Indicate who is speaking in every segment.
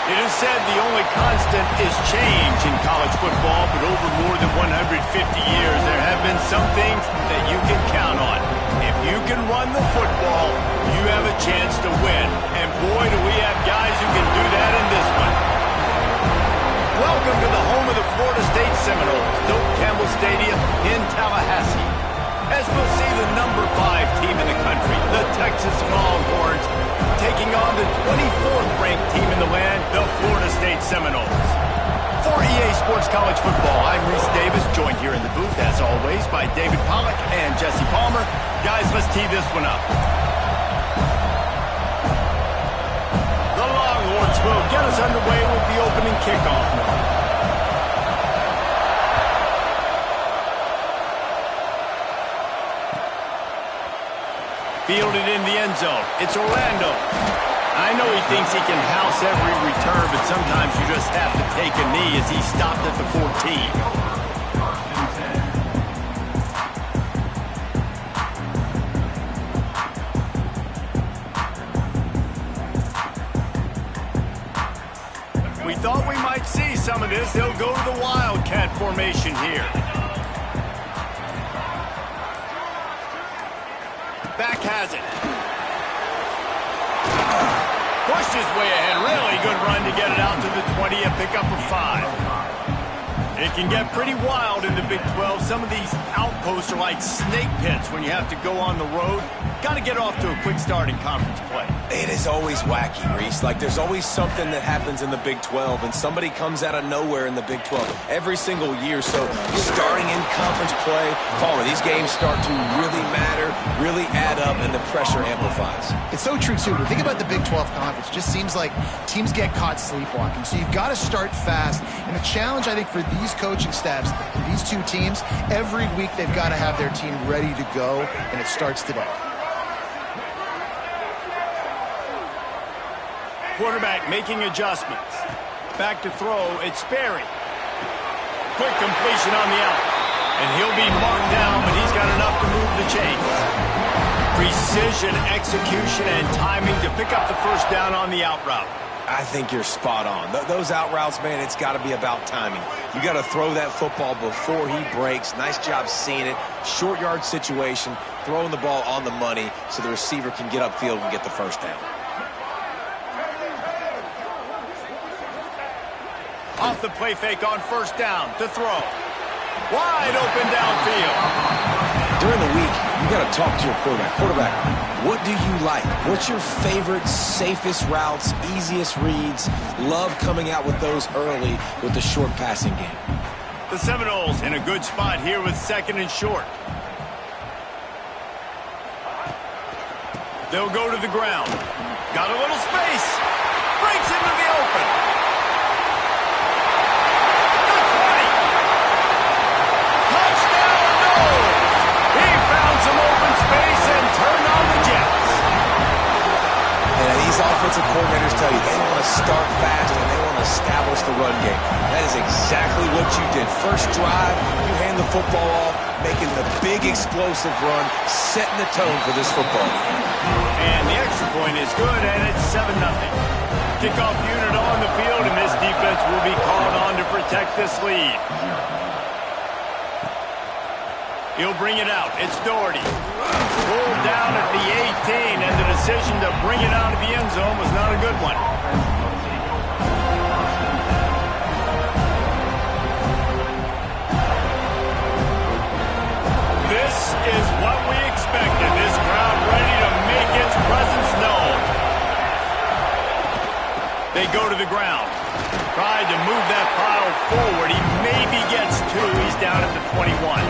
Speaker 1: It is said the only constant is change in college football, but over more than 150 years, there have been some things that you can count on. If you can run the football, you have a chance to win. And boy, do we have guys who can do that in this one. Welcome to the home of the Florida State Seminoles, Doak Campbell Stadium in Tallahassee. As we'll see the number 5 team in the country, the Texas Longhorns, taking on the 24th ranked team in the land, the Florida State Seminoles. For EA Sports College Football, I'm Reese Davis, joined here in the booth, as always, by David Pollack and Jesse Palmer. Guys, let's tee this one up. The Longhorns will get us underway with the opening kickoff. Fielded in the end zone. It's Orlando. I know he thinks he can house every return, but sometimes you just have to take a knee as he stopped at the 14. We thought we might see some of this. They'll go to the Wildcat formation here. Back has it. Pushed his way ahead. Really good run to get it out to the 20 and pick up a 5. It can get pretty wild in the Big 12. Some of these outposts are like snake pits when you have to go on the road. Got to get off to a quick start in conference play.
Speaker 2: It is always wacky, Reese. Like, there's always something that happens in the Big 12, and somebody comes out of nowhere in the Big 12 every single year. So, starting in conference play, Palmer, these games start to really matter, really add up, and the pressure amplifies.
Speaker 3: It's so true, too. Think about the Big 12 conference. It just seems like teams get caught sleepwalking. So, you've got to start fast. And the challenge, I think, for these coaching staffs, these two teams, every week they've got to have their team ready to go, and it starts today.
Speaker 1: Quarterback making adjustments. Back to throw, it's Sperry. Quick completion on the out. And he'll be marked down, but he's got enough to move the chains. Precision, execution, and timing to pick up the first down on the out route.
Speaker 2: I think you're spot on. Those out routes, man, it's got to be about timing. You got to throw that football before he breaks. Nice job seeing it. Short yard situation, throwing the ball on the money so the receiver can get upfield and get the first down.
Speaker 1: Off the play fake on first down to throw. Wide open downfield.
Speaker 2: During the week, you got to talk to your quarterback. Quarterback, what do you like? What's your favorite, safest routes, easiest reads? Love coming out with those early with the short passing game.
Speaker 1: The Seminoles in a good spot here with second and short. They'll go to the ground. Got a little space. Breaks into the open. Some open space and turn on the Jets.
Speaker 2: And these offensive coordinators tell you they want to start fast and they want to establish the run game. That is exactly what you did. First drive, you hand the football off, making the big explosive run, setting the tone for this football game.
Speaker 1: And the extra point is good, and it's 7-0. Kickoff unit on the field, and this defense will be called on to protect this lead. He'll bring it out. It's Doherty. Pulled down at the 18, and the decision to bring it out of the end zone was not a good one. This is what we expected. This crowd ready to make its presence known. They go to the ground. Tried to move that pile forward. He maybe gets 2. He's down at the 21.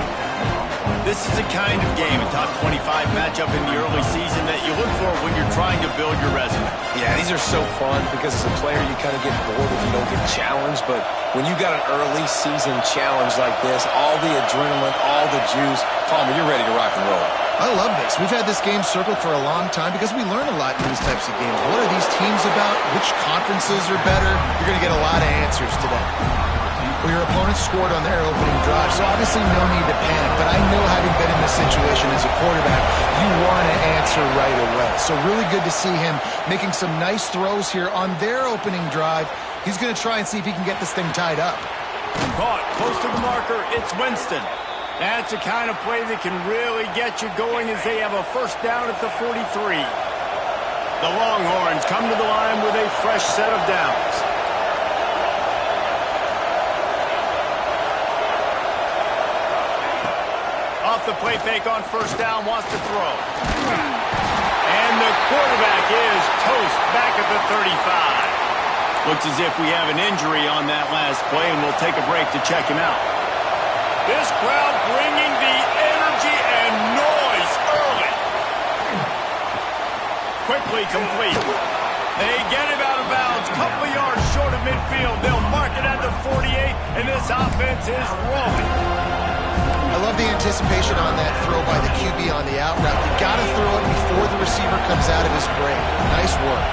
Speaker 1: This is the kind of game, a top 25 matchup in the early season that you look for when you're trying to build your resume.
Speaker 2: Yeah, these are so fun because as a player you kind of get bored if you don't get challenged, but when you got an early season challenge like this, all the adrenaline, all the juice, Palmer, you're ready to rock and roll.
Speaker 3: I love this. We've had this game circled for a long time because we learn a lot in these types of games. What are these teams about? Which conferences are better? You're going to get a lot of answers today. Well, your opponent scored on their opening drive, so obviously no need to panic. But I know, having been in this situation as a quarterback, you want to answer right away. So really good to see him making some nice throws here on their opening drive. He's going to try and see if he can get this thing tied up.
Speaker 1: Caught close to the marker. It's Winston. That's the kind of play that can really get you going as they have a first down at the 43. The Longhorns come to the line with a fresh set of downs. Off the play fake on first down, wants to throw. And the quarterback is toast back at the 35. Looks as if we have an injury on that last play, and we'll take a break to check him out. This crowd bringing the energy and noise early. Quickly complete. They get him out of bounds, couple of yards short of midfield. They'll mark it at the 48, and this offense is rolling.
Speaker 3: I love the anticipation on that throw by the QB on the out route. You got to throw it before the receiver comes out of his break. Nice work.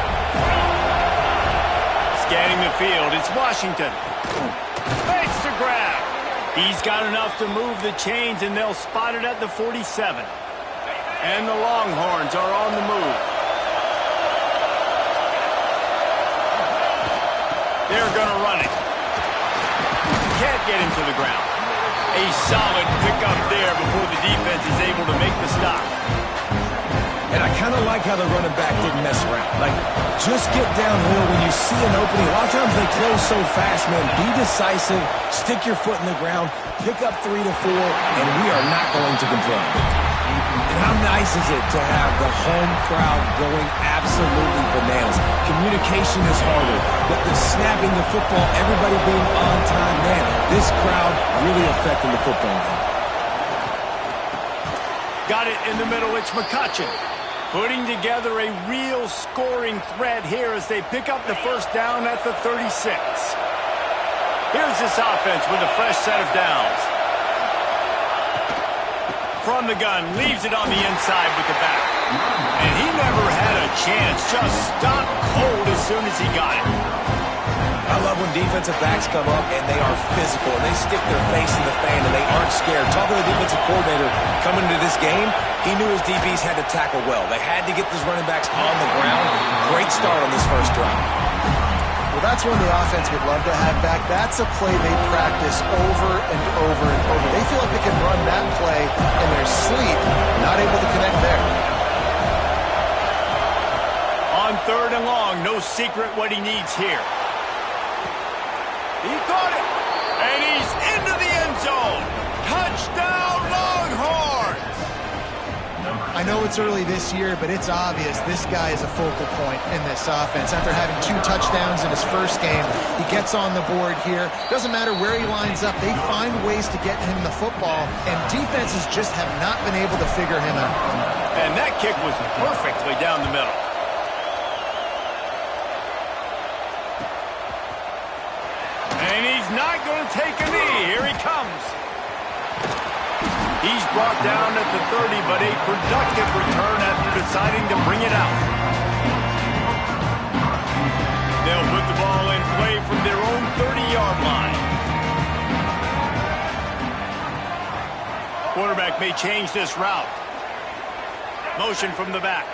Speaker 1: Scanning the field, it's Washington. Fakes the grab. He's got enough to move the chains, and they'll spot it at the 47. And the Longhorns are on the move. They're going to run it. Can't get him to the ground. A solid pickup there before the defense is able to make the stop.
Speaker 2: And I kind of like how the running back didn't mess around. Like, just get downhill when you see an opening. A lot of times they close so fast, man. Be decisive, stick your foot in the ground, pick up 3 to 4, and we are not going to complain. And how nice is it to have the home crowd going absolutely bananas? Communication is harder, but the snapping the football, everybody being on time, man, this crowd really affecting the football game.
Speaker 1: Got it in the middle, it's McCutcheon. Putting together a real scoring threat here as they pick up the first down at the 36. Here's this offense with a fresh set of downs. From the gun, leaves it on the inside with the back. And he never had a chance, just stopped cold as soon as he got it.
Speaker 2: I love when defensive backs come up and they are physical and they stick their face in the fan and they aren't scared. Talking to the defensive coordinator coming into this game, he knew his DBs had to tackle well. They had to get these running backs on the ground. Great start on this first drive.
Speaker 3: Well, that's one the offense would love to have back. That's a play they practice over and over and over. They feel like they can run that play in their sleep, not able to connect there.
Speaker 1: On third and long, no secret what he needs here. He caught it, and he's into the end zone. Touchdown, Longhorns!
Speaker 3: I know it's early this year, but it's obvious this guy is a focal point in this offense. After having 2 touchdowns in his first game, he gets on the board here. Doesn't matter where he lines up, they find ways to get him the football, and defenses just have not been able to figure him out.
Speaker 1: And that kick was perfectly down the middle. And he's not going to take a knee. Here he comes. He's brought down at the 30, but a productive return after deciding to bring it out. They'll put the ball in play from their own 30-yard line. Quarterback may change this route. Motion from the back.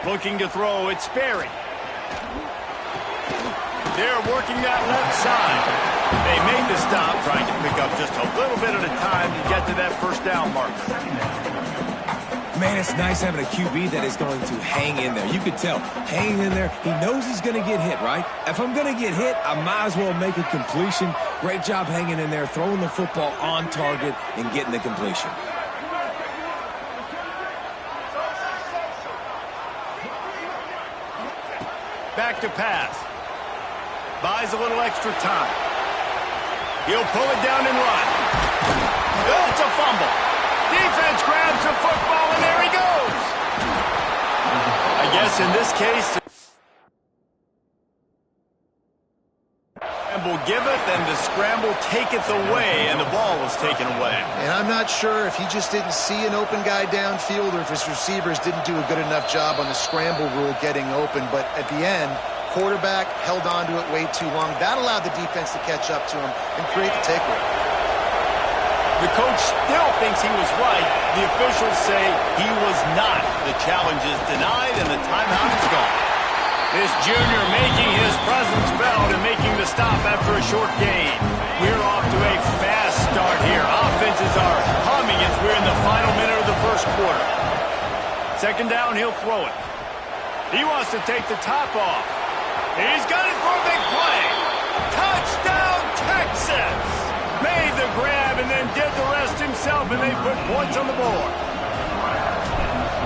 Speaker 1: Looking to throw, it's Sperry. They're working that left side. They made the stop, trying to pick up just a little bit at a time to get to that first down marker.
Speaker 2: Man, it's nice having a QB that is going to hang in there. You could tell, hanging in there, he knows he's going to get hit, right? If I'm going to get hit, I might as well make a completion. Great job hanging in there, throwing the football on target and getting the completion.
Speaker 1: Back to pass. Buys a little extra time. He'll pull it down and run. Oh, it's a fumble. Defense grabs the football, and there he goes. I guess in this case, and will give it and the scramble taketh away, and the ball was taken away.
Speaker 3: And I'm not sure if he just didn't see an open guy downfield or if his receivers didn't do a good enough job on the scramble rule getting open. But at the end, quarterback held on to it way too long. That allowed the defense to catch up to him and create the takeaway.
Speaker 1: The coach still thinks he was right. The officials say he was not. The challenge is denied, and the timeout is gone. This junior making his presence felt and making the stop after a short gain. We're off to a fast start here. Offenses are humming as we're in the final minute of the first quarter. Second down, he'll throw it. He wants to take the top off. He's got it for a big play. Touchdown, Texas! Made the grab and then did the rest himself, and they put points on the board.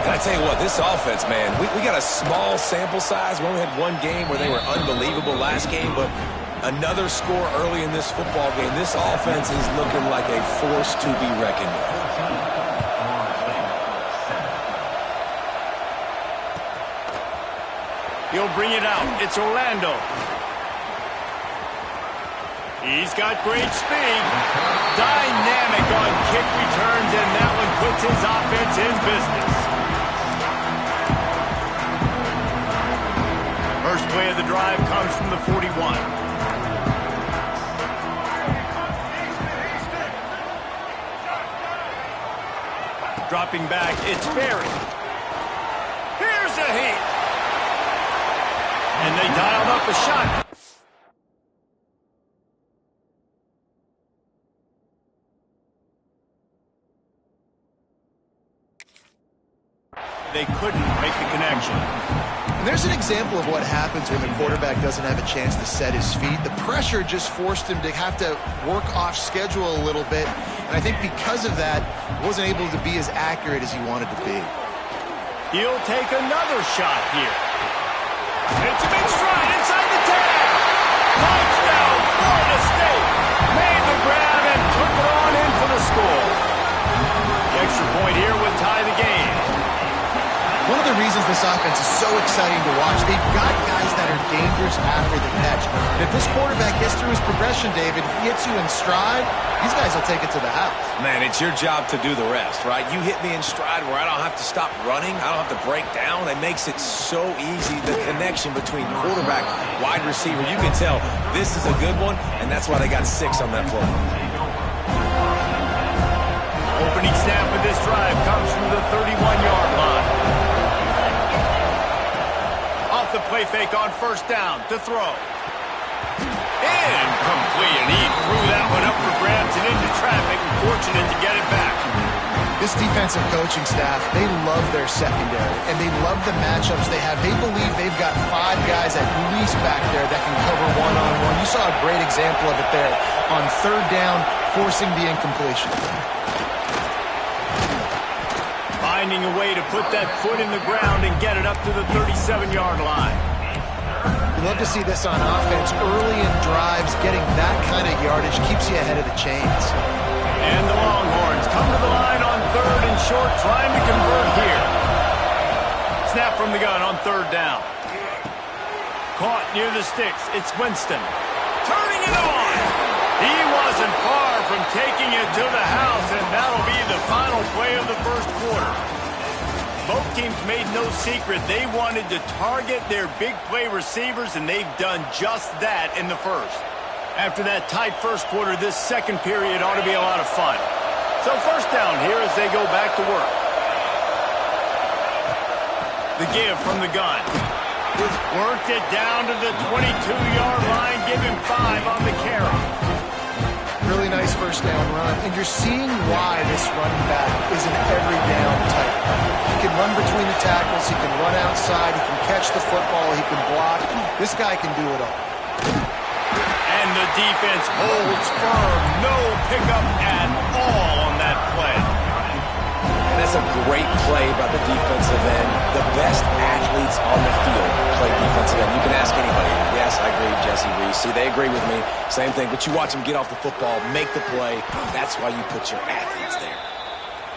Speaker 2: And I tell you what, this offense, man, we got a small sample size. We only had one game where they were unbelievable last game, but another score early in this football game. This offense is looking like a force to be reckoned with.
Speaker 1: He'll bring it out. It's Orlando. He's got great speed. Dynamic on kick returns, and that one puts his offense in business. First play of the drive comes from the 41. Dropping back, it's Berry. Here's a heat. And they dialed up a shot. They couldn't make the connection.
Speaker 3: And there's an example of what happens when the quarterback doesn't have a chance to set his feet. The pressure just forced him to have to work off schedule a little bit. And I think because of that, he wasn't able to be as accurate as he wanted to be.
Speaker 1: He'll take another shot here. It's a big stride inside the 10. Touchdown, Florida State. Made the grab and took it on in for the score. The extra point here would tie the game.
Speaker 3: One of the reasons this offense is so exciting to watch, they've got guys that are dangerous after the catch. And if this quarterback gets through his progression, David, he hits you in stride, these guys will take it to the house.
Speaker 2: Man, it's your job to do the rest, right? You hit me in stride where I don't have to stop running. I don't have to break down. It makes it so easy, the connection between quarterback, wide receiver. You can tell this is a good one, and that's why they got 6 on that play.
Speaker 1: Opening snap of this drive comes from the 31-yard line. Off the play fake on first down to throw. Incomplete, and he threw that one up for grabs and into traffic, and fortunate to get it back.
Speaker 3: This defensive coaching staff, they love their secondary, and they love the matchups they have. They believe they've got 5 guys at least back there that can cover one-on-one. You saw a great example of it there on third down, forcing the incompletion.
Speaker 1: Finding a way to put that foot in the ground and get it up to the 37-yard line.
Speaker 3: You love to see this on offense. Early in drives, getting that kind of yardage keeps you ahead of the chains.
Speaker 1: And the Longhorns come to the line on third and short, trying to convert here. Snap from the gun on third down. Caught near the sticks. It's Winston. Turning it on. He wasn't far from taking it to the house, and that'll be the final play of the first quarter. Both teams made no secret they wanted to target their big play receivers, and they've done just that in the first. After that tight first quarter, this second period ought to be a lot of fun. So first down here as they go back to work. The give from the gun. Worked it down to the 22-yard line, give him 5 on the carry.
Speaker 3: Really nice first down run, and you're seeing why this running back is an every down type. He can run between the tackles, he can run outside, he can catch the football, he can block. This guy can do it all.
Speaker 1: And the defense holds firm. No pickup at all on that play.
Speaker 2: And that's a great play by the defensive end. The best athletes on the field play defensive end. You can ask anybody. Yes, I agree, Jesse Reese. See, they agree with me. Same thing. But you watch them get off the football, make the play. That's why you put your athletes there.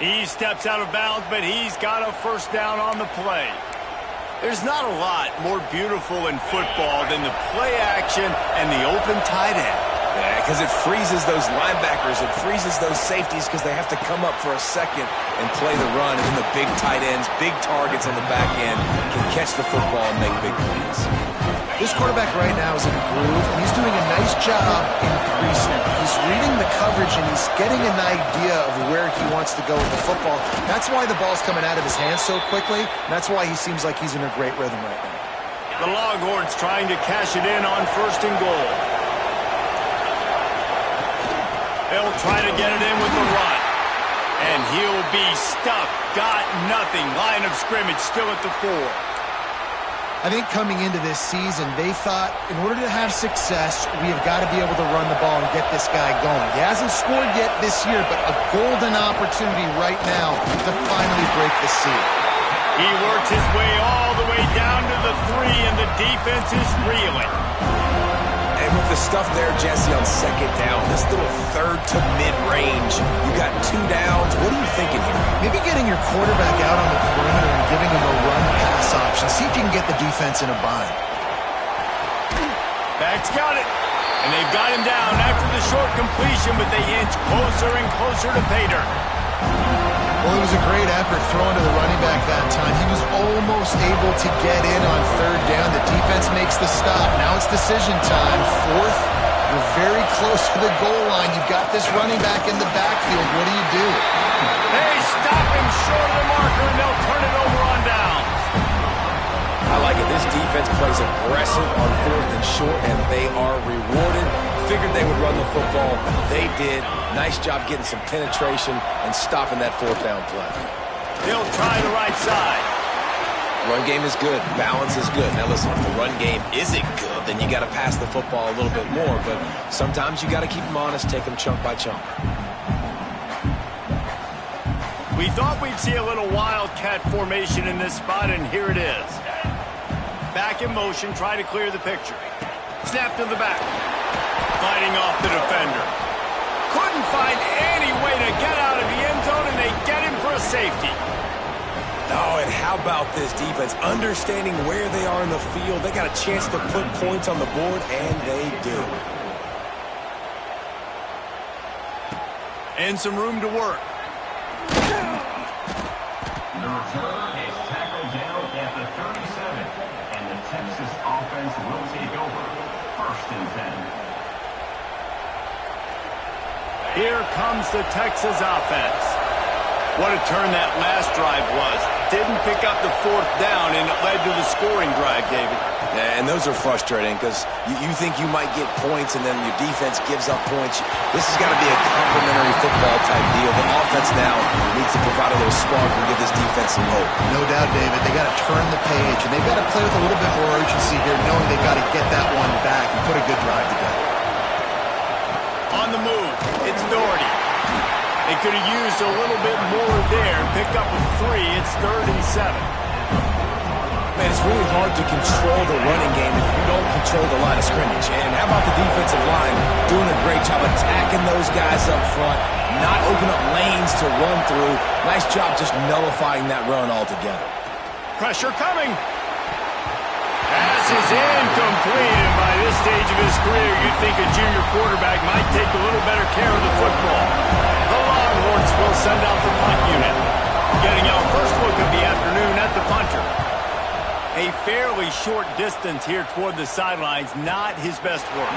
Speaker 1: He steps out of bounds, but he's got a first down on the play. There's not a lot more beautiful in football than the play action and the open tight end.
Speaker 2: Because it freezes those linebackers. It freezes those safeties because they have to come up for a second and play the run. And then the big tight ends, big targets on the back end can catch the football and make big plays.
Speaker 3: This quarterback right now is in a groove, and he's doing a nice job in pre-snap. He's reading the coverage, and he's getting an idea of where he wants to go with the football. That's why the ball's coming out of his hands so quickly. And that's why he seems like he's in a great rhythm right now.
Speaker 1: The Longhorns trying to cash it in on 1st and goal. They'll try to get it in with the run. And he'll be stuck. Got nothing. Line of scrimmage still at the 4.
Speaker 3: I think coming into this season, they thought in order to have success, we have got to be able to run the ball and get this guy going. He hasn't scored yet this year, but a golden opportunity right now to finally break the seal.
Speaker 1: He works his way all the way down to the 3, and the defense is reeling.
Speaker 2: And with the stuff there, Jesse, on 2nd down, this little 3rd to mid-range, you got 2 downs. What are you thinking here?
Speaker 3: Maybe getting your quarterback out on the perimeter and giving him a run-pass option. See if you can get the defense in a bind.
Speaker 1: Back's got it. And they've got him down after the short completion, but they inch closer and closer to pay dirt.
Speaker 3: Well, it was a great effort throwing to the running back that time. He was almost able to get in on 3rd down. The defense makes the stop. Now it's decision time. 4th, you're very close to the goal line. You've got this running back in the backfield. What do you do?
Speaker 1: They stop him short of the marker, and they'll turn it over on downs.
Speaker 2: I like it. This defense plays aggressive on 4th and short, and they are rewarded. Figured they would run the football. They did. Nice job getting some penetration and stopping that 4th down play.
Speaker 1: They'll try the right side.
Speaker 2: Run game is good. Balance is good. Now listen, if the run game isn't good, then you got to pass the football a little bit more. But sometimes you got to keep them honest, take them chunk by chunk.
Speaker 1: We thought we'd see a little wildcat formation in this spot, and here it is. Back in motion, try to clear the picture. Snap to the back. Fighting off the defender. Couldn't find any way to get out of the end zone, and they get him for a safety.
Speaker 2: Oh, and how about this defense? Understanding where they are in the field. They got a chance to put points on the board, and they do.
Speaker 1: And some room to work.
Speaker 4: The return is tackled down at the 37, and the Texas offense will take over. 1st and 10.
Speaker 1: Here comes the Texas offense. What a turn that last drive was. Didn't pick up the 4th down, and it led to the scoring drive, David.
Speaker 2: Yeah, and those are frustrating because you think you might get points and then your defense gives up points. This has got to be a complimentary football type deal. The offense now needs to provide a little spark and give this defense some hope.
Speaker 3: No doubt, David. They got to turn the page, and they've got to play with a little bit more urgency here, knowing they've got to get that one back and put a good drive together.
Speaker 1: On the move, it's Doherty. They could have used a little bit more there. Pick up a 3. It's 3rd and 7.
Speaker 2: Man, it's really hard to control the running game if you don't control the line of scrimmage. And how about the defensive line doing a great job attacking those guys up front, not open up lanes to run through. Nice job just nullifying that run altogether.
Speaker 1: Pressure coming. Pass is incomplete, and by this stage of his career, you'd think a junior quarterback might take a little better care of the football. The Longhorns will send out the punt unit. Getting our first look of the afternoon at the punter. A fairly short distance here toward the sidelines, not his best work.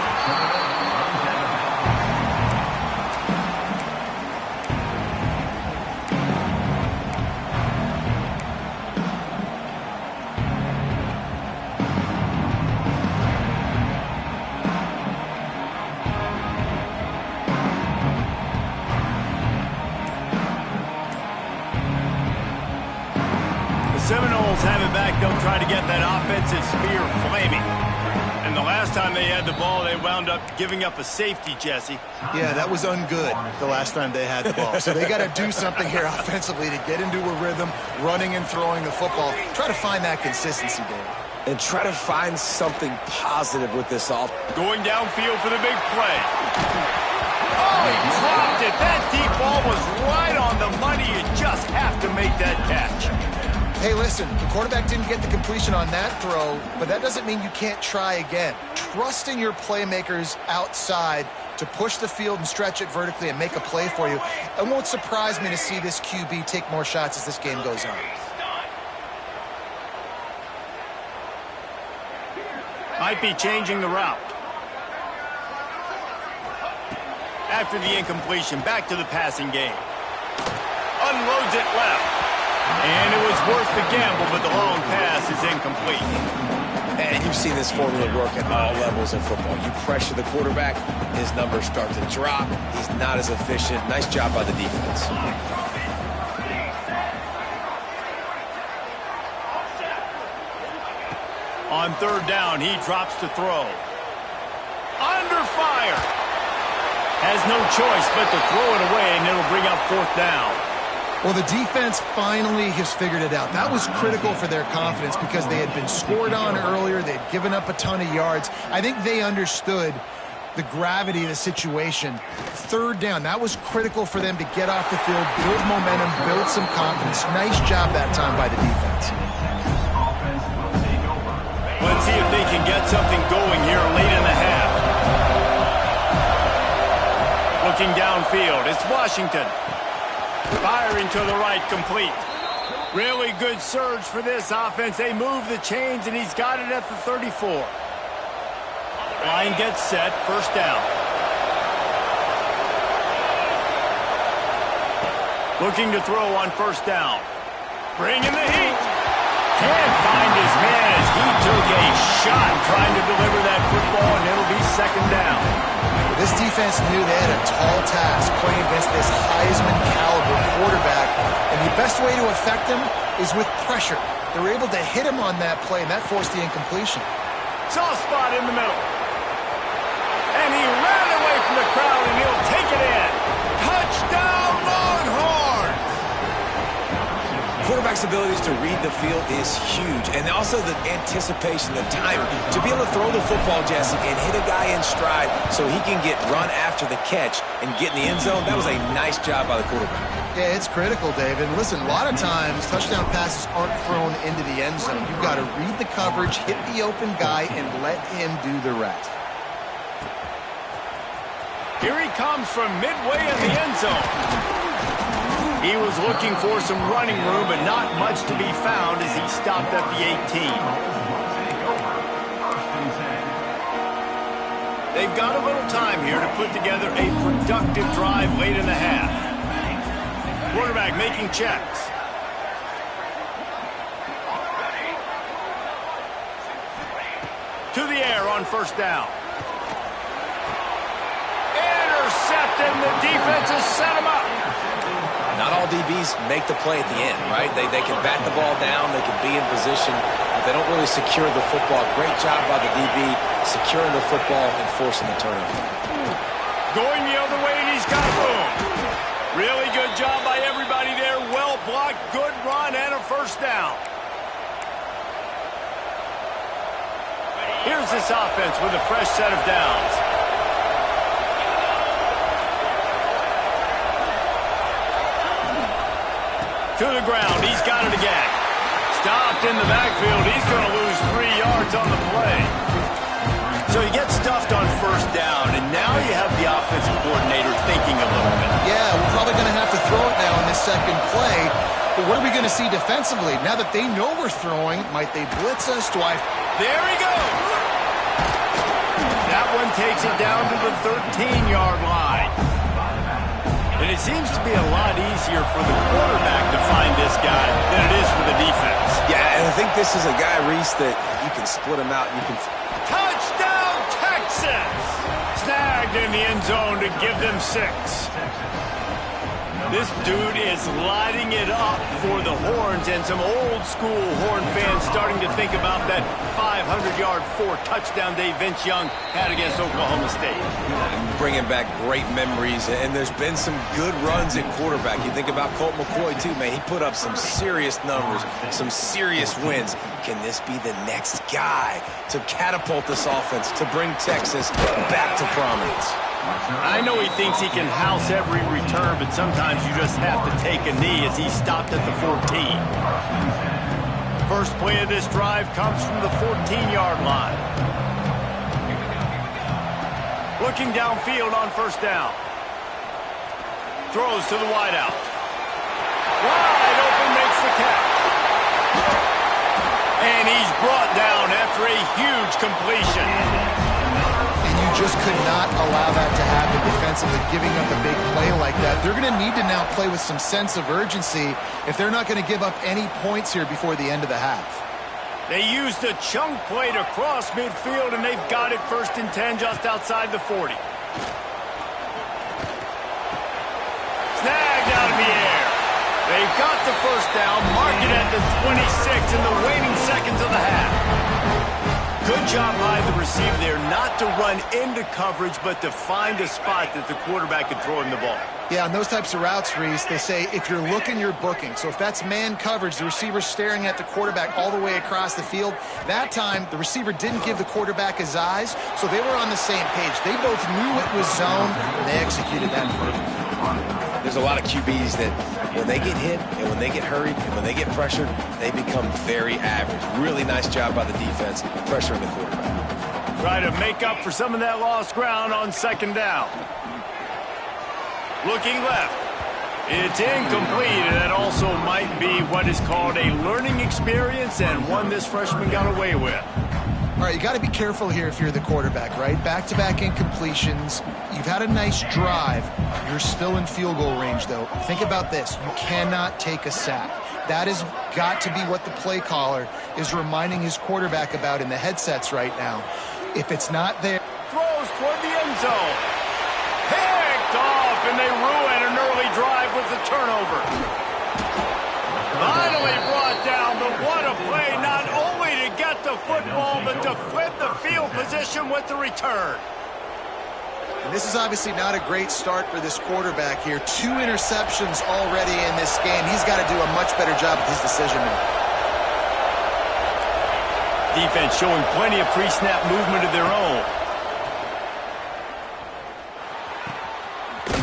Speaker 1: Seminoles have it back. They'll try to get that offensive spear flaming. And the last time they had the ball, they wound up giving up a safety, Jesse.
Speaker 3: Yeah, that was ungood the last time they had the ball. So they got to do something here offensively to get into a rhythm, running and throwing the football. Try to find that consistency, David.
Speaker 2: And try to find something positive with this off.
Speaker 1: Going downfield for the big play. Oh, he dropped it. That deep ball was right on the money. You just have to make that catch.
Speaker 3: Hey, listen, the quarterback didn't get the completion on that throw, but that doesn't mean you can't try again. Trusting your playmakers outside to push the field and stretch it vertically and make a play for you. It won't surprise me to see this QB take more shots as this game goes on.
Speaker 1: Might be changing the route. After the incompletion, back to the passing game. Unloads it left. And it was worth the gamble, but the long pass is incomplete.
Speaker 2: And you've seen this formula work at all levels of football. You pressure the quarterback, his numbers start to drop. He's not as efficient. Nice job by the defense.
Speaker 1: On third down, he drops to throw. Under fire. Has no choice but to throw it away, and it'll bring up fourth down.
Speaker 3: Well, the defense finally has figured it out. That was critical for their confidence because they had been scored on earlier. They had given up a ton of yards. I think they understood the gravity of the situation. Third down, that was critical for them to get off the field, build momentum, build some confidence. Nice job that time by the defense.
Speaker 1: Let's see if they can get something going here late in the half. Looking downfield, it's Washington. Firing to the right, complete. Really good surge for this offense. They move the chains, and he's got it at the 34. Line gets set, first down. Looking to throw on first down. Bringing the heat. Can't find his man as he took a shot trying to deliver that football, and it'll be second down.
Speaker 3: This defense knew they had a tall task playing against this Heisman-caliber quarterback, and the best way to affect him is with pressure. They were able to hit him on that play, and that forced the incompletion.
Speaker 1: Soft spot in the middle. And he ran away from the crowd, and he'll take it in. Touchdown, Longhorns!
Speaker 2: Quarterback's abilities to read the field is huge, and also the anticipation, the timing. To be able to throw the football, Jesse, and hit a guy in stride so he can get run after the catch and get in the end zone, that was a nice job by the quarterback.
Speaker 3: Yeah, it's critical, David. Listen, a lot of times touchdown passes aren't thrown into the end zone. You've got to read the coverage, hit the open guy, and let him do the rest.
Speaker 1: Here he comes from midway in the end zone. He was looking for some running room, but not much to be found as he stopped at the 18. They've got a little time here to put together a productive drive late in the half. Quarterback making checks. To the air on first down. Intercepted, the defense has set him up.
Speaker 2: Not all DBs make the play at the end, right? They can bat the ball down, they can be in position, but they don't really secure the football. Great job by the DB securing the football and forcing the turnover.
Speaker 1: Going the other way, and he's got room. Really good job by everybody there. Well blocked, good run, and a first down. Here's this offense with a fresh set of downs. To the ground, he's got it again. Stopped in the backfield, he's going to lose 3 yards on the play. So he gets stuffed on first down, and now you have the offensive coordinator thinking a little bit.
Speaker 3: Yeah, we're probably going to have to throw it now in this second play. But what are we going to see defensively? Now that they know we're throwing, might they blitz us? There
Speaker 1: he goes. That one takes it down to the 13-yard line. And it seems to be a lot easier for the quarterback to find this guy than it is for the defense.
Speaker 2: Yeah, and I think this is a guy, Reese, that you can split him out. You can.
Speaker 1: Touchdown, Texas! Snagged in the end zone to give them 6. This dude is lighting it up for the Horns, and some old-school Horn fans starting to think about that 500-yard, 4-touchdown day Vince Young had against Oklahoma State.
Speaker 2: Bringing back great memories, and there's been some good runs at quarterback. You think about Colt McCoy, too, man. He put up some serious numbers, some serious wins. Can this be the next guy to catapult this offense, to bring Texas back to prominence?
Speaker 1: I know he thinks he can house every return, but sometimes you just have to take a knee as he stopped at the 14. First play of this drive comes from the 14-yard line. Looking downfield on first down. Throws to the wideout. Wide open, makes the catch. And he's brought down after a huge completion.
Speaker 3: And you just could not allow that to happen defensively, giving up a big play like that. They're going to need to now play with some sense of urgency if they're not going to give up any points here before the end of the half.
Speaker 1: They used a chunk play to cross midfield, and they've got it 1st and 10 just outside the 40. Snagged out of the air. They've got the first down, mark it at the 26 in the waning seconds of the half. Good job by the receiver there not to run into coverage, but to find a spot that the quarterback can throw him the ball.
Speaker 3: Yeah, on those types of routes, Reese, they say if you're looking, you're booking. So if that's man coverage, the receiver's staring at the quarterback all the way across the field. That time, the receiver didn't give the quarterback his eyes, so they were on the same page. They both knew it was zone, and they executed that perfectly.
Speaker 2: There's a lot of QBs that when they get hit and when they get hurried and when they get pressured, they become very average. Really nice job by the defense pressuring the quarterback.
Speaker 1: Try to make up for some of that lost ground on 2nd down. Looking left. It's incomplete, and that also might be what is called a learning experience and one this freshman got away with.
Speaker 3: All right, you got to be careful here if you're the quarterback, right? Back-to-back incompletions. You've had a nice drive. You're still in field goal range, though. Think about this. You cannot take a sack. That has got to be what the play caller is reminding his quarterback about in the headsets right now. If it's not there...
Speaker 1: Throws toward the end zone. Picked off, and they ruin an early drive with the turnover. Finally brought down, but what a play, not only to get the football, but to flip the field position with the return.
Speaker 3: And this is obviously not a great start for this quarterback here. 2 interceptions already in this game. He's got to do a much better job with his decision-making.
Speaker 1: Defense showing plenty of pre-snap movement of their own.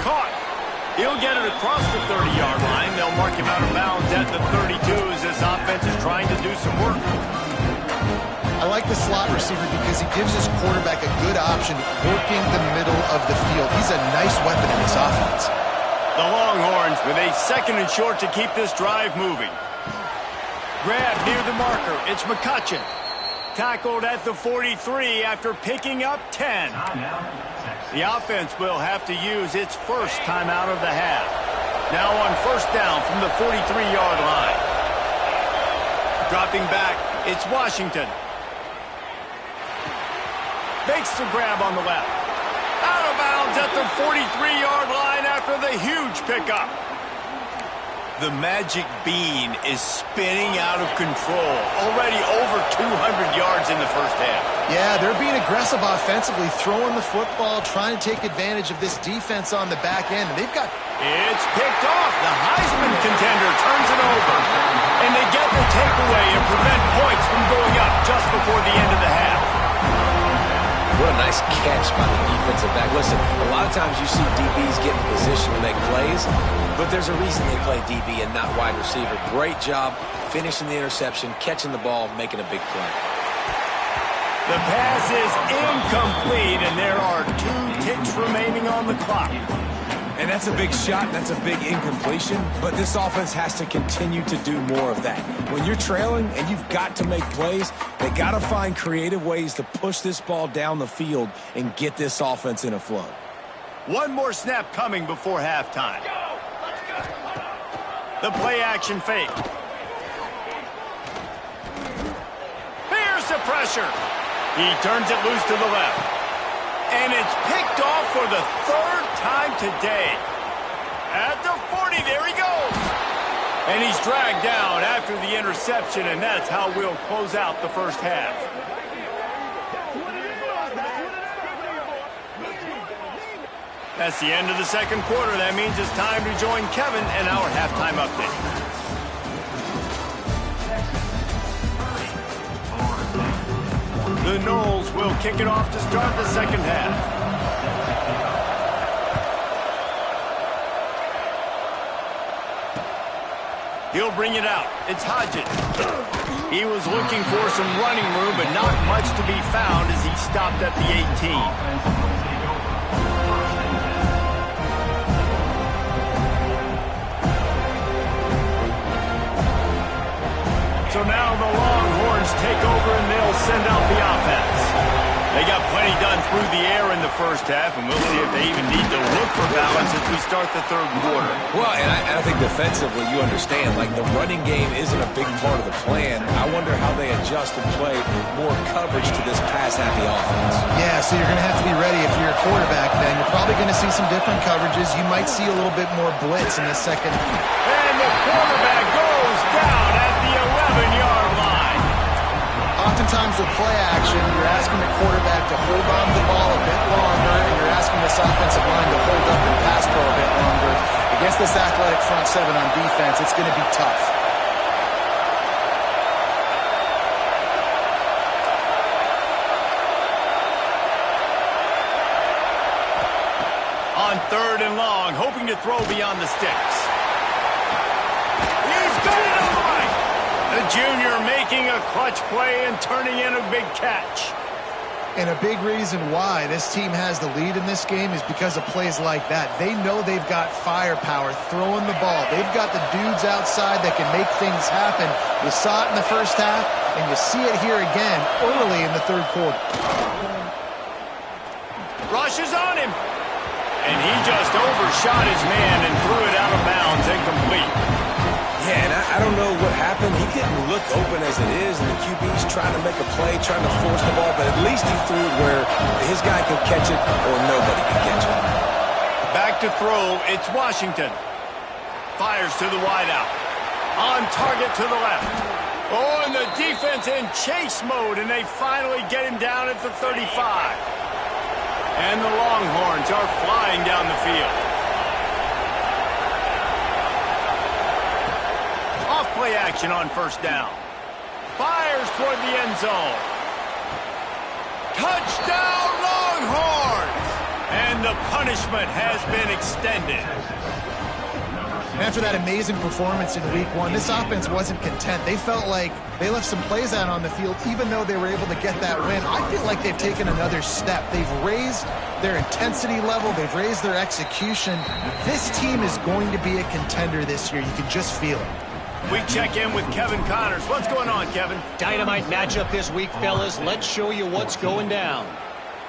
Speaker 1: Caught. He'll get it across the 30-yard line. They'll mark him out of bounds at the 32 as this offense is trying to do some work.
Speaker 3: I like the slot receiver because he gives his quarterback a good option working the middle of the field. He's a nice weapon in this offense.
Speaker 1: The Longhorns with a 2nd and short to keep this drive moving. Grab near the marker. It's McCutcheon. Tackled at the 43 after picking up 10. The offense will have to use its first timeout of the half. Now on first down from the 43-yard line. Dropping back, it's Washington. Makes the grab on the left. Out of bounds at the 43-yard line after the huge pickup. The magic bean is spinning out of control. Already over 200 yards in the first half.
Speaker 3: Yeah, they're being aggressive offensively, throwing the football, trying to take advantage of this defense on the back end. They've got...
Speaker 1: It's picked off. The Heisman contender turns it over. And they get the takeaway and prevent points from going up just before the end of the half.
Speaker 2: What a nice catch by the defensive back. Listen, a lot of times you see DBs get in position to make plays, but there's a reason they play DB and not wide receiver. Great job finishing the interception, catching the ball, making a big play.
Speaker 1: The pass is incomplete, and there are 2 ticks remaining on the clock.
Speaker 2: And that's a big shot, that's a big incompletion, but this offense has to continue to do more of that. When you're trailing and you've got to make plays, they got to find creative ways to push this ball down the field and get this offense in a flow.
Speaker 1: One more snap coming before halftime. The play action fake. Here's the pressure. He turns it loose to the left. And it's picked off for the 3rd time today. At the 40, there he goes. And he's dragged down after the interception, and that's how we'll close out the first half. That's the end of the 2nd quarter. That means it's time to join Kevin and our halftime update. The Noles will kick it off to start the 2nd half. He'll bring it out. It's Hodges. He was looking for some running room, but not much to be found as he stopped at the 18. So now the Longhorns take over and they'll send out the offense. They got plenty done through the air in the first half, and we'll see if they even need to look for balance as we start the third quarter.
Speaker 2: Well, and I think defensively, you understand, like the running game isn't a big part of the plan. I wonder how they adjust and play more coverage to this pass-happy offense.
Speaker 3: Yeah, so you're going to have to be ready if you're a quarterback then. You're probably going to see some different coverages. You might see a little bit more blitz in the second.
Speaker 1: And the quarterback goes down at the 11-yard line.
Speaker 3: Oftentimes with play action, you're asking the quarterback to hold on to the ball a bit longer, and you're asking this offensive line to hold up and pass pro a bit longer. Against this athletic front seven on defense, it's going to be tough.
Speaker 1: On 3rd and long, hoping to throw beyond the sticks. He's got it on line. The junior making a clutch play and turning in a big catch.
Speaker 3: And a big reason why this team has the lead in this game is because of plays like that. They know they've got firepower throwing the ball. They've got the dudes outside that can make things happen. You saw it in the first half, and you see it here again early in the third quarter.
Speaker 1: Rushes on him. And he just overshot his man and threw it out of bounds, incomplete.
Speaker 2: Yeah, and I don't know what happened. He didn't look open as it is, and the QB's trying to make a play, trying to force the ball, but at least he threw it where his guy could catch it or nobody could catch it.
Speaker 1: Back to throw, it's Washington. Fires to the wideout. On target to the left. Oh, and the defense in chase mode, and they finally get him down at the 35. And the Longhorns are flying down the field. Off-play action on 1st down. Fires toward the end zone. Touchdown, Longhorns! And the punishment has been extended.
Speaker 3: After that amazing performance in week one, this offense wasn't content. They felt like they left some plays out on the field, even though they were able to get that win. I feel like they've taken another step. They've raised their intensity level. They've raised their execution. This team is going to be a contender this year. You can just feel it.
Speaker 1: We check in with Kevin Connors. What's going on, Kevin?
Speaker 5: Dynamite matchup this week, fellas. Let's show you what's going down.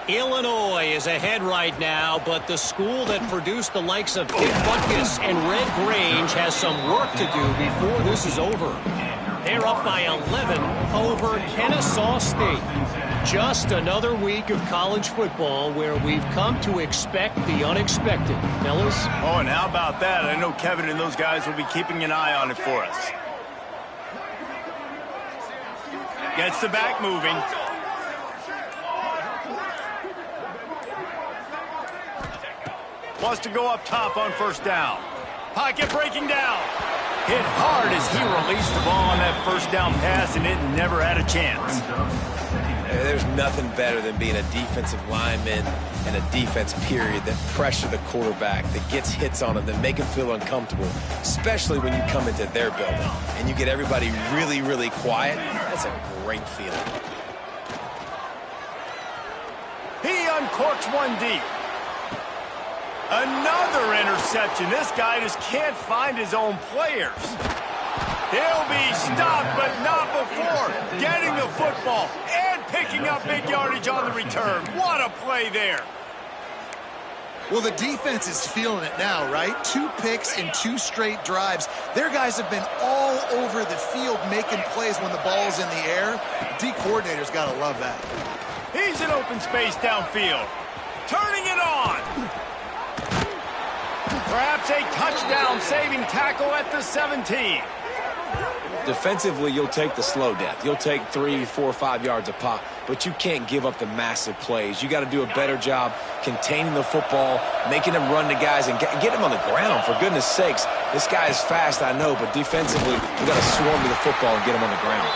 Speaker 5: Illinois is ahead right now, but the school that produced the likes of Dick Butkus and Red Grange has some work to do before this is over. They're up by 11 over Kennesaw State. Just another week of college football where we've come to expect the unexpected, fellas.
Speaker 1: Oh, and how about that? I know Kevin and those guys will be keeping an eye on it for us. Gets the back moving. Wants to go up top on 1st down. Pocket breaking down. Hit hard as he released the ball on that 1st down pass, and it never had a chance.
Speaker 2: There's nothing better than being a defensive lineman and a defense period that pressure the quarterback, that gets hits on him, that make him feel uncomfortable, especially when you come into their building and you get everybody really, really quiet. That's a great feeling.
Speaker 1: He uncorks one deep. Another interception. This guy just can't find his own players. He'll be stopped, but not before getting the football and picking up big yardage on the return. What a play there.
Speaker 3: Well, the defense is feeling it now, right? 2 picks in 2 straight drives. Their guys have been all over the field making plays when the ball's in the air. D coordinator's got to love that.
Speaker 1: He's in open space downfield. Turning it on. Perhaps a touchdown-saving tackle at the 17.
Speaker 2: Defensively, you'll take the slow death. You'll take 3, 4, 5 yards a pop, but you can't give up the massive plays. You got to do a better job containing the football, making them run to guys, and get them on the ground, for goodness sakes. This guy is fast, I know, but defensively, you got to swarm to the football and get him on the ground.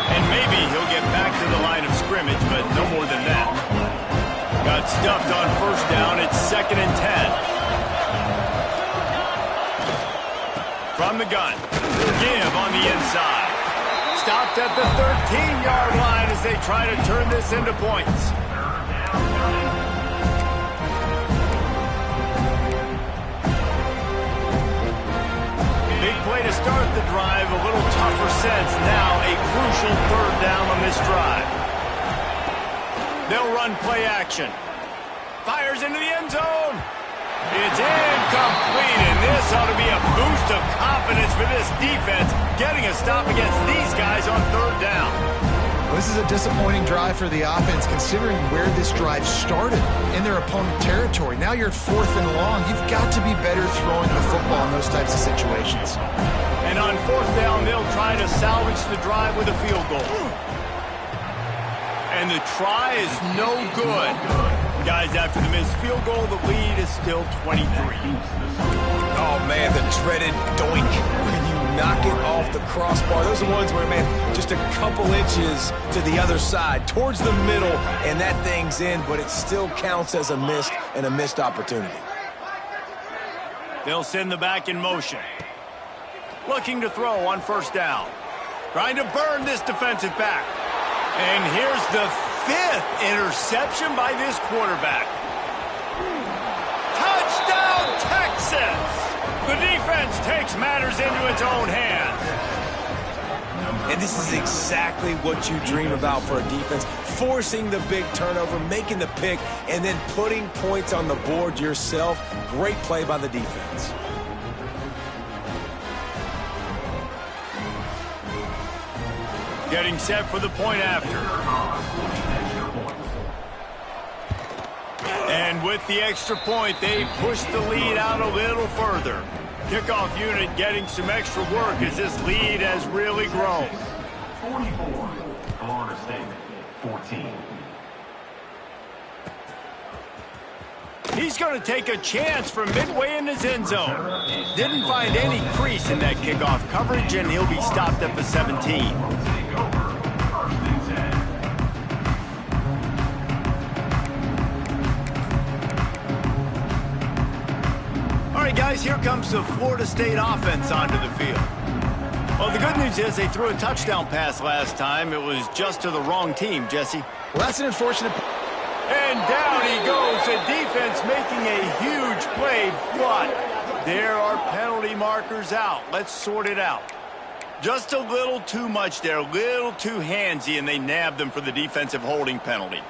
Speaker 1: And maybe he'll get back to the line of scrimmage, but no more than that. Got stuffed on 1st down. It's 2nd and 10. From the gun, give on the inside. Stopped at the 13-yard line as they try to turn this into points. Big play to start the drive, a little tougher sense. Now a crucial third down on this drive. They'll run play action. Fires into the end zone. It's incomplete, and this ought to be a boost of confidence for this defense, getting a stop against these guys on third down.
Speaker 3: This is a disappointing drive for the offense, considering where this drive started in their opponent territory. Now you're at 4th and long. You've got to be better throwing the football in those types of situations.
Speaker 1: And on 4th down, they'll try to salvage the drive with a field goal. And the try is no good. Guys, after the missed field goal, the lead is still 23.
Speaker 2: Oh, man, the dreaded doink when you knock it off the crossbar. Those are ones where, man, just a couple inches to the other side, towards the middle, and that thing's in, but it still counts as a missed opportunity.
Speaker 1: They'll send the back in motion. Looking to throw on 1st down. Trying to burn this defensive back. And here's the 5th interception by this quarterback. Touchdown, Texas! The defense takes matters into its own hands.
Speaker 2: And this is exactly what you dream about for a defense. Forcing the big turnover, making the pick, and then putting points on the board yourself. Great play by the defense.
Speaker 1: Getting set for the point after. And with the extra point, they push the lead out a little further. Kickoff unit getting some extra work as this lead has really grown.
Speaker 4: 44, Florida State, 14.
Speaker 1: He's going to take a chance from midway in his end zone. Didn't find any crease in that kickoff coverage, and he'll be stopped at the 17. All right, guys, here comes the Florida State offense onto the field. Well, the good news is they threw a touchdown pass last time. It was just to the wrong team, Jesse.
Speaker 3: Well, that's an unfortunate...
Speaker 1: And down he goes. The defense making a huge play, but there are penalty markers out. Let's sort it out. Just a little too much there, a little too handsy, and they nabbed them for the defensive holding penalty.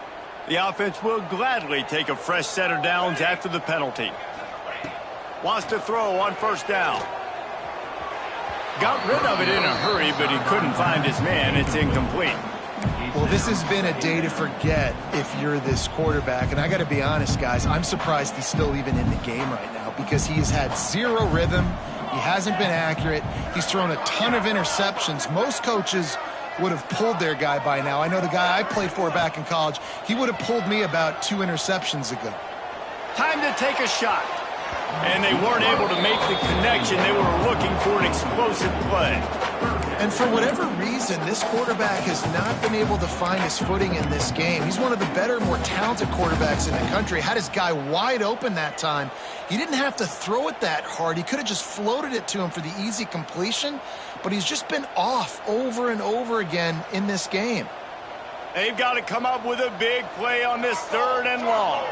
Speaker 1: The offense will gladly take a fresh set of downs after the penalty. Wants to throw on 1st down. Got rid of it in a hurry, but he couldn't find his man. It's incomplete.
Speaker 3: Well, this has been a day to forget if you're this quarterback. And I got to be honest, guys, I'm surprised he's still even in the game right now because he has had zero rhythm. He hasn't been accurate. He's thrown a ton of interceptions. Most coaches would have pulled their guy by now. I know the guy I played for back in college, he would have pulled me about 2 interceptions ago.
Speaker 1: Time to take a shot. And they weren't able to make the connection. They were looking for an explosive play.
Speaker 3: And for whatever reason, this quarterback has not been able to find his footing in this game. He's one of the better, more talented quarterbacks in the country. Had his guy wide open that time. He didn't have to throw it that hard. He could have just floated it to him for the easy completion. But he's just been off over and over again in this game.
Speaker 1: They've got to come up with a big play on this 3rd and long.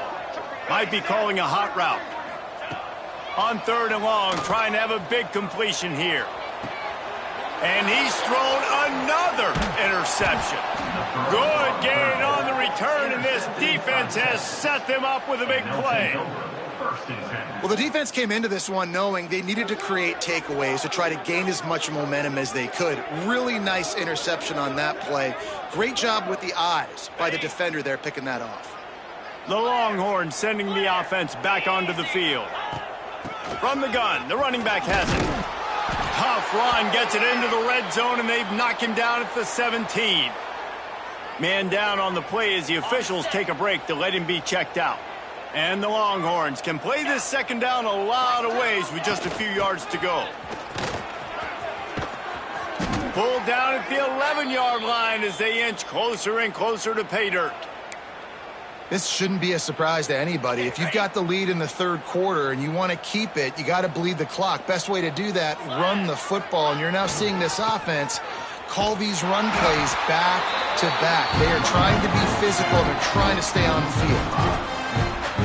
Speaker 1: Might be calling a hot route. On 3rd and long, trying to have a big completion here. And he's thrown another interception. Good gain on the return, and this defense has set them up with a big play.
Speaker 3: Well, the defense came into this one knowing they needed to create takeaways to try to gain as much momentum as they could. Really nice interception on that play. Great job with the eyes by the defender there picking that off.
Speaker 1: The Longhorns sending the offense back onto the field. From the gun, the running back has it. Tough run, gets it into the red zone, and they've knocked him down at the 17. Man down on the play as the officials take a break to let him be checked out. And the Longhorns can play this 2nd down a lot of ways with just a few yards to go. Pulled down at the 11-yard line as they inch closer and closer to pay dirt.
Speaker 3: This shouldn't be a surprise to anybody. If you've got the lead in the 3rd quarter and you want to keep it, you got to bleed the clock. Best way to do that, run the football. And you're now seeing this offense call these run plays back to back. They are trying to be physical and they're trying to stay on the field.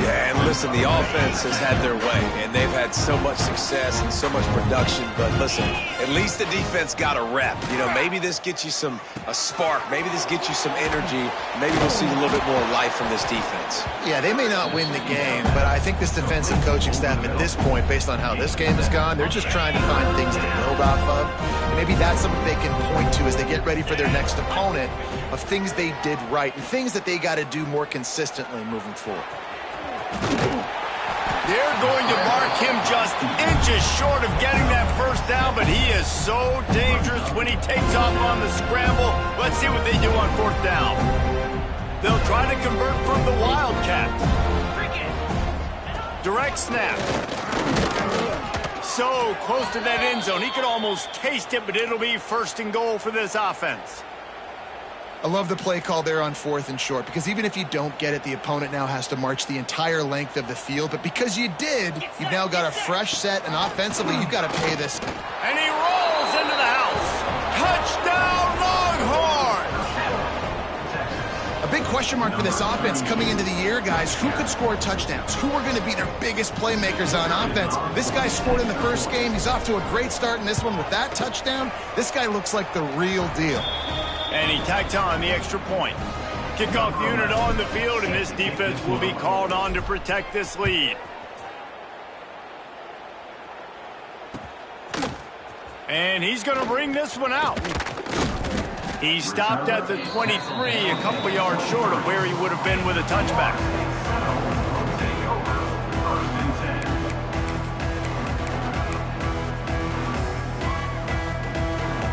Speaker 2: Yeah, and Listen, the offense has had their way, and they've had so much success and so much production. But listen, at least the defense got a rep. You know, maybe this gets you a spark. Maybe this gets you some energy. Maybe we'll see a little bit more life from this defense.
Speaker 3: Yeah, they may not win the game, but I think this defensive coaching staff at this point, based on how this game has gone, they're just trying to find things to build off of. And maybe that's something they can point to as they get ready for their next opponent, of things they did right and things that they got to do more consistently moving forward.
Speaker 1: They're going to mark him just inches short of getting that first down, but he is so dangerous when he takes off on the scramble. Let's see what they do on fourth down. They'll try to convert from the Wildcat. Direct snap. So close to that end zone. He could almost taste it, but it'll be first and goal for this offense.
Speaker 3: I love the play call there on fourth and short, because even if you don't get it, the opponent now has to march the entire length of the field. But because you did, you've now got a fresh set, and offensively, you've got to pay this.
Speaker 1: And he rolls into the house. Touchdown, Longhorns!
Speaker 3: A big question mark for this offense coming into the year, guys. Who could score touchdowns? Who are going to be their biggest playmakers on offense? This guy scored in the first game. He's off to a great start in this one with that touchdown. This guy looks like the real deal.
Speaker 1: And he tacked on the extra point. Kickoff unit on the field, and this defense will be called on to protect this lead. And he's going to bring this one out. He stopped at the 23, a couple yards short of where he would have been with a touchback.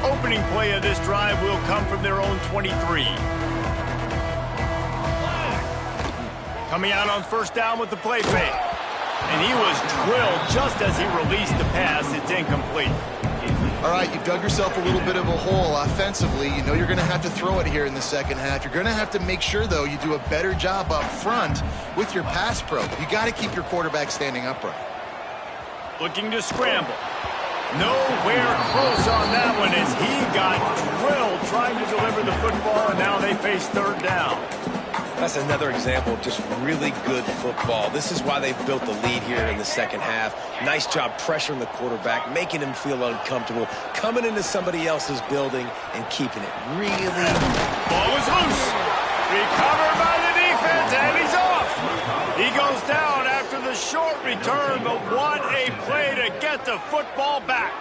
Speaker 1: Opening play of this drive will come from their own 23. Coming out on first down with the play fake. And he was drilled just as he released the pass. It's incomplete.
Speaker 3: All right, you've dug yourself a little bit of a hole offensively. You know you're going to have to throw it here in the second half. You're going to have to make sure, though, you do a better job up front with your pass pro. You got to keep your quarterback standing upright.
Speaker 1: Looking to scramble. Nowhere close on that one as he got drilled trying to deliver the football, and now they face third down.
Speaker 2: That's another example of just really good football. This is why they've built the lead here in the second half. Nice job pressuring the quarterback, making him feel uncomfortable, coming into somebody else's building and keeping it really...
Speaker 1: Ball was loose. Recovered by the defense, and he's off. He goes down after the short return, but what a play to get the football back.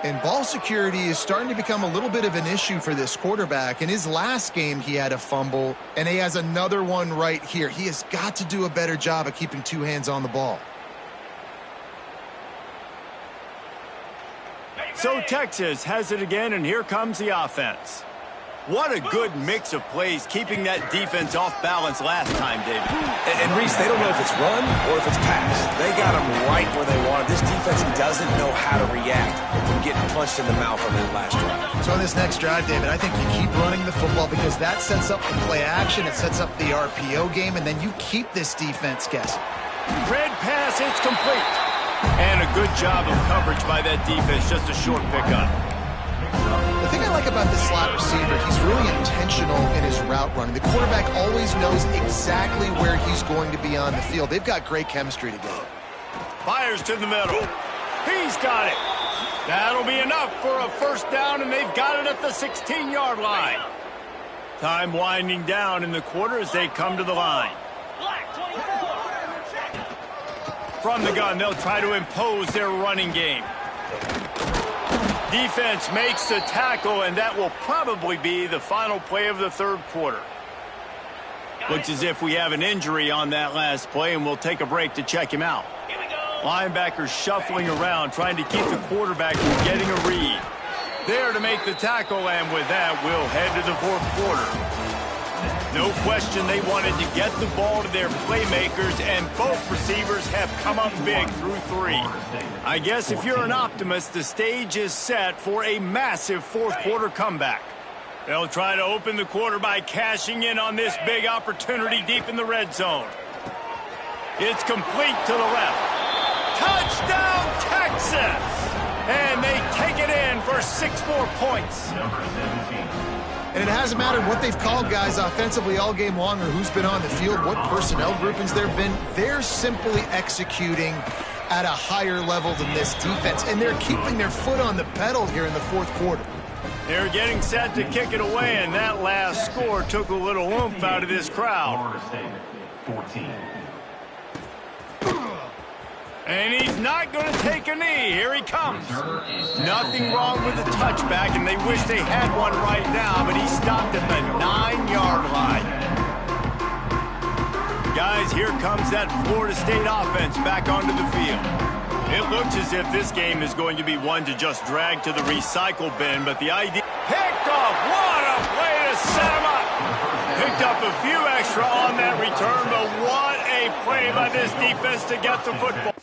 Speaker 3: And ball security is starting to become a little bit of an issue for this quarterback. In his last game, he had a fumble, and he has another one right here. He has got to do a better job of keeping two hands on the ball.
Speaker 1: So Texas has it again, and here comes the offense. What a good mix of plays, keeping that defense off balance last time, David.
Speaker 2: And Reese, they don't know if it's run or if it's pass. They got them right where they want it. This defense doesn't know how to react from getting punched in the mouth on that last drive.
Speaker 3: So on this next drive, David, I think you keep running the football because that sets up the play action, it sets up the RPO game, and then you keep this defense guessing.
Speaker 1: Red pass, it's complete. And a good job of coverage by that defense, just a short pickup.
Speaker 3: The thing I like about this slot receiver, he's really intentional in his route running. The quarterback always knows exactly where he's going to be on the field. They've got great chemistry together.
Speaker 1: Fires to the middle. He's got it. That'll be enough for a first down, and they've got it at the 16-yard line. Time winding down in the quarter as they come to the line. From the gun, they'll try to impose their running game. Defense makes the tackle, and that will probably be the final play of the third quarter. Looks as if we have an injury on that last play, and we'll take a break to check him out. Linebackers shuffling around, trying to keep the quarterback from getting a read. There to make the tackle, and with that, we'll head to the fourth quarter. No question they wanted to get the ball to their playmakers, and both receivers have come up big through three. I guess if you're an optimist, the stage is set for a massive fourth quarter comeback. They'll try to open the quarter by cashing in on this big opportunity deep in the red zone. It's complete to the left. Touchdown, Texas! And they take it in for 6 more points.
Speaker 3: And it hasn't mattered what they've called guys offensively all game long or who's been on the field, what personnel groupings there have been. They're simply executing at a higher level than this defense, and they're keeping their foot on the pedal here in the fourth quarter.
Speaker 1: They're getting set to kick it away, and that last score took a little oomph out of this crowd.
Speaker 4: 14.
Speaker 1: And he's not going to take a knee. Here he comes. Nothing wrong with the touchback, and they wish they had one right now, but he stopped at the 9-yard line. Guys, here comes that Florida State offense back onto the field. It looks as if this game is going to be one to just drag to the recycle bin, but the idea... Picked off! What a way to set him up! Picked up a few extra on that return, but what a play by this defense to get the football.